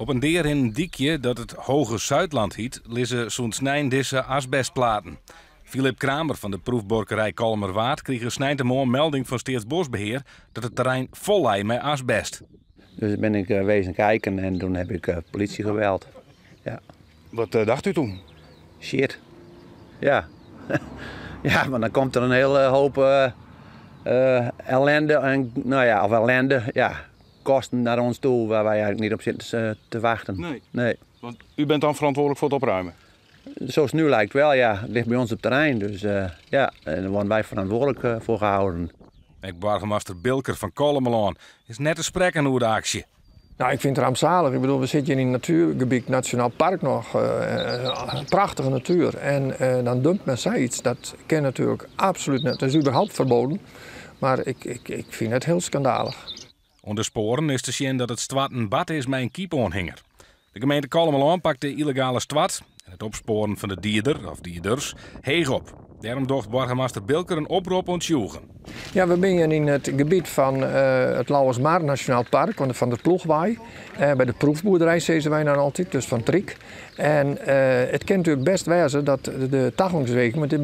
Op een deer in een diekje dat het Hoge Zuidland hiet, liggen zo'n snijn deze asbestplaten. Philip Kramer van de proefborkerij Kalmerwaard kreeg een snijtemorgen melding van Staatsbosbeheer dat het terrein vol lag met asbest. Dus ben ik wezen kijken en toen heb ik politie gebeld. Ja. Wat dacht u toen? Shit. Ja. Ja, maar dan komt er een hele hoop ellende en of ellende, ja, kosten naar ons toe waar wij eigenlijk niet op zitten te wachten. Nee. Want u bent dan verantwoordelijk voor het opruimen? Zoals het nu lijkt wel, ja. Het ligt bij ons op het terrein, dus ja, en daar worden wij verantwoordelijk voor gehouden. Burgemeester Bilker van Kolmelaan is net te spreken over de actie. Nou, ik vind het rampzalig. Ik bedoel, we zitten hier in een natuurgebied, Nationaal Park nog, prachtige natuur. En dan dumpt men zoiets, dat kan natuurlijk absoluut niet. Dat is überhaupt verboden, maar ik vind het heel schandalig. Onder sporen is te zien dat het stwat een bad is met een kiepoonhanger. De gemeente Kolmelaan pakt de illegale stwat en het opsporen van de dierder of dierders heeg op. Daarom docht burgemeester Bilker een oproep ontsjoegen. Ja, we zijn in het gebied van het Lauwersmaar Nationaal Park, van de Ploegwaai. Bij de proefboerderij zeiden wij dan altijd, dus van Triek. En het kan natuurlijk best wezen dat de toegangswegen, want er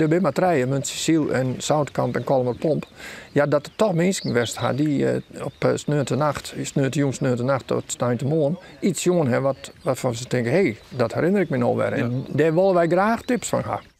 zijn maar drie, Munt-Cecile en Zoutkamp en Kolmerpomp, ja, dat er toch mensen geweest zijn die op sneeuwtenacht tot stuintemorgen iets jongen hebben waarvan ze denken, hé, dat herinner ik me nog weer. En daar willen wij graag tips van gaan.